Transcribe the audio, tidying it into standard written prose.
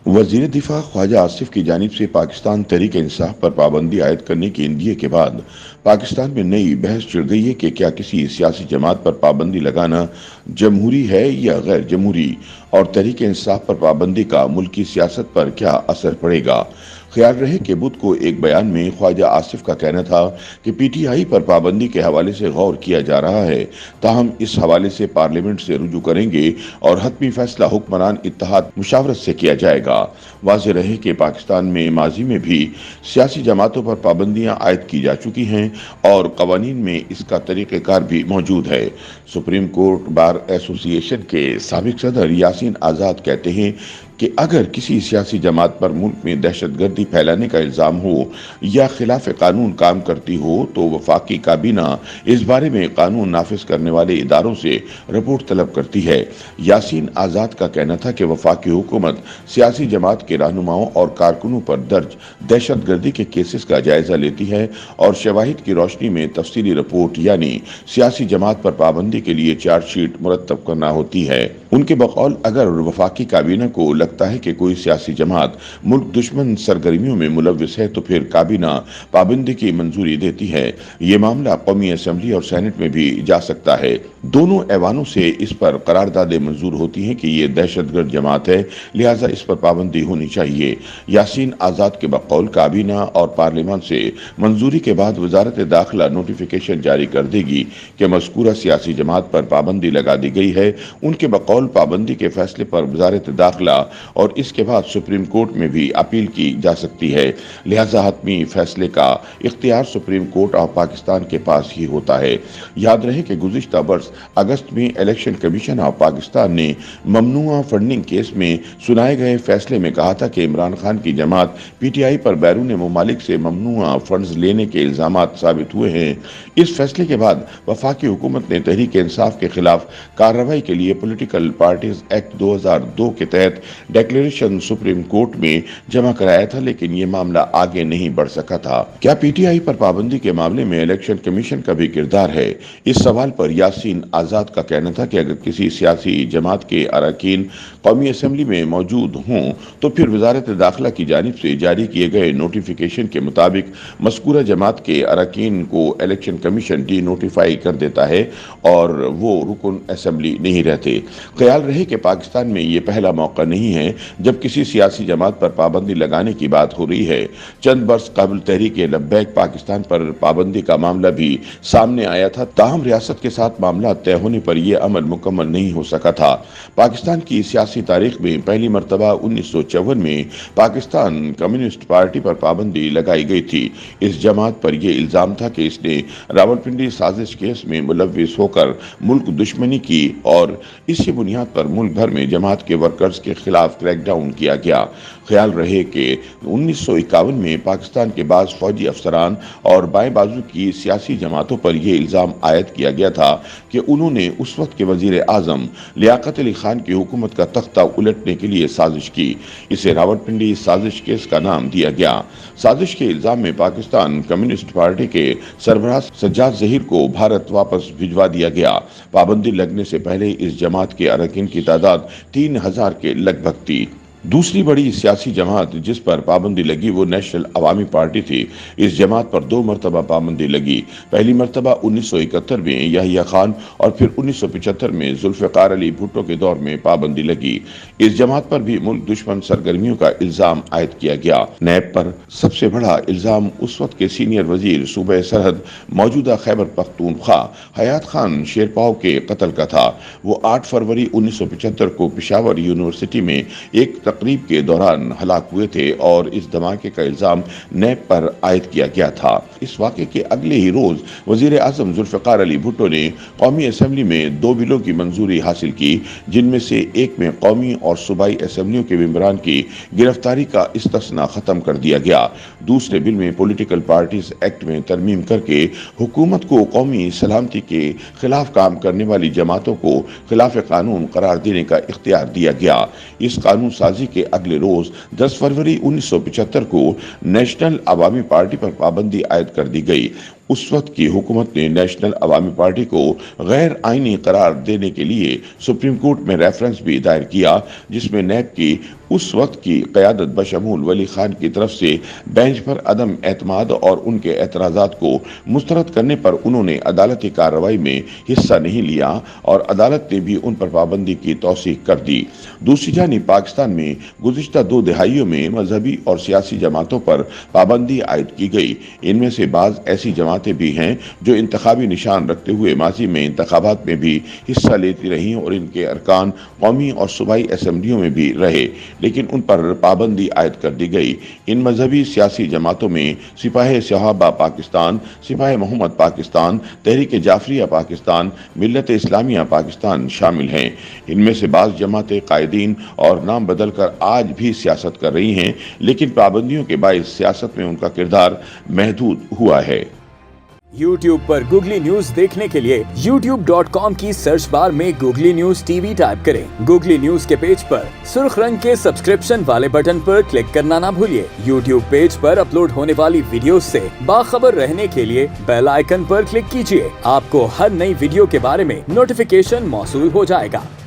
वजीर दिफा ख्वाजा आसिफ की जानिब से पाकिस्तान तहरीक इंसाफ पर पाबंदी आयद करने के इंदिए के बाद पाकिस्तान में नई बहस छिड़ गई है कि क्या किसी सियासी जमात पर पाबंदी लगाना जमहूरी है या गैर जमहूरी, और तहरीक इंसाफ पर पाबंदी का मुल्की सियासत पर क्या असर पड़ेगा। ख्याल रहे कि बुध को एक बयान में ख्वाजा आसिफ का कहना था कि पीटीआई पर पाबंदी के हवाले से गौर किया जा रहा है, ताहम इस हवाले से पार्लियामेंट से रुजू करेंगे और हतमी फैसला हुक्मरान इत्तेहाद मुशावरत से किया जाएगा। वाज़ेह रहे कि पाकिस्तान में माजी में भी सियासी जमातों पर पाबंदियां आयद की जा चुकी हैं और कवानीन में इसका तरीक़ेकार भी मौजूद है। सुप्रीम कोर्ट बार एसोसिएशन के साबिक सदर यासीन आज़ाद कहते हैं कि अगर किसी सियासी जमात पर मुल्क में दहशतगर्दी फैलाने का इल्ज़ाम हो या खिलाफ कानून काम करती हो तो वफाकी काबीना इस बारे में कानून नाफिज करने वाले इदारों से रिपोर्ट तलब करती है। यासीन आज़ाद का कहना था कि वफाकी हुकूमत सियासी जमात के रहनुमाओं और कारकुनों पर दर्ज दहशतगर्दी के केसेस का जायजा लेती है और शवाहिद की रोशनी में तफसीली रिपोर्ट यानी सियासी जमात पर पाबंदी के लिए चार्जशीट मुरतब करना होती है। उनके बकौल अगर वफाकी काबीना को लगता है कि कोई सियासी जमात मुल्क दुश्मन सरगर्मियों में मुलव्विस है तो फिर काबीना पाबंदी की मंजूरी देती है। ये मामला कौमी असेंबली और सेनेट में भी जा सकता है। दोनों ऐवानों से इस पर करारदादें मंजूर होती हैं कि ये दहशतगर्द जमात है, लिहाजा इस पर पाबंदी होनी चाहिए। यासीन आज़ाद के बकौल काबीना और पार्लियामान से मंजूरी के बाद वजारत दाखिला नोटिफिकेशन जारी कर देगी कि मज़कूरा सियासी जमात पर पाबंदी लगा दी गई है। उनके बकौल पाबंदी के फैसले पर वजारत दाखिला और इसके बाद सुप्रीम कोर्ट में भी अपील की जा सकती है, लिहाजा हतमी फैसले का इख्तियार सुप्रीम कोर्ट ऑफ पाकिस्तान के पास ही होता है। याद रहे कि गुज़िश्ता वर्ष अगस्त में इलेक्शन कमीशन ऑफ पाकिस्तान ने ममनुआ फंडिंग केस में सुनाए गए फैसले में कहा था कि इमरान खान की जमात पीटीआई पर बैरून ममालिक से ममनुआ फंड्स लेने के इल्जामात साबित हुए हैं। इस फैसले के बाद वफाकी हुकूमत ने तहरीक इंसाफ के खिलाफ कार्रवाई के लिए पॉलिटिकल पार्टीज एक्ट 2002 के तहत डिक्लेरेशन सुप्रीम कोर्ट में जमा कराया था, लेकिन ये मामला आगे नहीं बढ़ सका था। क्या पीटीआई पर पाबंदी के मामले में इलेक्शन कमीशन का भी किरदार है? इस सवाल पर यासीन आज़ाद का कहना था कि अगर किसी सियासी जमात के अरकान कौमी असेंबली में मौजूद हों तो फिर वजारत दाखिला की जानिब से जारी किए गए नोटिफिकेशन के मुताबिक मज़कूरा जमात के अरकान को इलेक्शन कमीशन डी नोटिफाई कर देता है और वो रुकन असेंबली नहीं रहते। ख्याल रहे कि पाकिस्तान में ये पहला मौका नहीं है जब किसी सियासी जमात पर पाबंदी लगाने की बात हो रही है। चंद बरस कबल तहरीक लब्बैक पाकिस्तान पर पाबंदी का मामला भी सामने आया था, ताहम रियासत के साथ मामला तय होने पर यह अमल मुकम्मल नहीं हो सका था। पाकिस्तान की सियासी तारीख में पहली मरतबा 1954 में पाकिस्तान कम्युनिस्ट पार्टी पर पाबंदी लगाई गई थी। इस जमात पर यह इल्जाम था कि इसने रावलपिंडी साजिश केस में मुलव्विस होकर मुल्क दुश्मनी की और इसी बुनियाद पर मुल्क भर में जमात के वर्कर्स के खिलाफ क्रैकडाउन किया गया। ख्याल रहे कि 1951 में पाकिस्तान के बाज़ फौजी अफसरान और बाएं बाजू की सियासी जमातों पर यह इल्ज़ाम आयद किया गया था कि उन्होंने उस वक्त के वजीर आज़म लियाकत अली खान की हुकूमत का तख्ता उलटने के लिए साजिश की। इसे रावलपिंडी साजिश केस का नाम दिया गया। साजिश के इल्ज़ाम में पाकिस्तान कम्युनिस्ट पार्टी के सरबराह सज्जाद ज़हीर को भारत वापस भिजवा दिया गया। पाबंदी लगने से पहले इस जमात के अरकान की तादाद 3000 के लगभग थी। दूसरी बड़ी सियासी जमात जिस पर पाबंदी लगी वो नेशनल अवामी पार्टी थी। इस जमात पर 2 मरतबा पाबंदी लगी। पहली मरतबा 1971 में याहिया खान और फिर 1975 में जुल्फ़िकार अली भुट्टो के दौर में पाबंदी लगी। इस जमात पर भी मुल्क दुश्मन सरगर्मियों का इल्जाम आयद किया गया। नैब पर सबसे बड़ा इल्जाम उस वक्त के सीनियर वजीर सूबे सरहद मौजूदा खैबर पख्तूनख्वा हयात खान शेरपाव के कत्ल का था। वो 8 फरवरी 1975 को पेशावर यूनिवर्सिटी में एक तकरीब के दौरान हलाक हुए थे और इस धमाके का इल्जाम नैब पर आयद किया गया था। इस वाक़े के अगले ही रोज वजीर आज़म जुल्फ़िकार अली भुट्टो ने कौमी असेंबली में 2 बिलों की मंजूरी हासिल की, जिनमें से एक में कौमी और सूबाई असेंबलियों के मेंबरान की गिरफ्तारी का इस्तिस्ना खत्म कर दिया गया। दूसरे बिल में पॉलिटिकल पार्टीज एक्ट में तरमीम करके हुकूमत को कौमी सलामती के खिलाफ काम करने वाली जमातों को खिलाफ कानून करार देने का इख्तियार दिया गया। इस कानून साजी के अगले रोज 10 फरवरी 1975 को नेशनल अवामी पार्टी पर पाबंदी आयद कर दी गई। उस वक्त की हुकूमत ने नेशनल अवामी पार्टी को गैर आईनी करार देने के लिए सुप्रीम कोर्ट में रेफरेंस भी दायर किया, जिसमें नैब की उस वक्त की क़यादत बशमूल वली खान की तरफ से बेंच पर अदम एतमाद और उनके एतराज़ात को मुस्तरद करने पर उन्होंने अदालती कार्रवाई में हिस्सा नहीं लिया और अदालत ने भी उन पर पाबंदी की तौसीक कर दी। दूसरी जानिब पाकिस्तान में गुज़िश्ता 2 दहाइयों में मजहबी और सियासी जमातों पर पाबंदी आयद की गई। इनमें से बाज़ ऐसी जमातें भी हैं जो इंतखाबी निशान रखते हुए माजी में इंतखाबात में भी हिस्सा लेती रहीं और इनके अरकान कौमी और सूबाई असम्बलियों में भी रहे, लेकिन उन पर पाबंदी आयद कर दी गई। इन मजहबी सियासी जमातों में सिपाही सहाबा पाकिस्तान, सिपाही मोहम्मद पाकिस्तान, तहरीक जाफरिया पाकिस्तान, मिल्लत इस्लामिया पाकिस्तान शामिल हैं। इनमें से बाज़ जमातें कायदीन और नाम बदल कर आज भी सियासत कर रही हैं, लेकिन पाबंदियों के बायस सियासत में उनका किरदार महदूद हुआ है। YouTube पर गूगली न्यूज देखने के लिए youtube.com की सर्च बार में गूगली न्यूज टीवी टाइप करें। गूगली न्यूज के पेज पर सुर्ख रंग के सब्सक्रिप्शन वाले बटन पर क्लिक करना ना भूलिए। YouTube पेज पर अपलोड होने वाली वीडियो से बाखबर रहने के लिए बेल आइकन पर क्लिक कीजिए। आपको हर नई वीडियो के बारे में नोटिफिकेशन मौसूल हो जाएगा।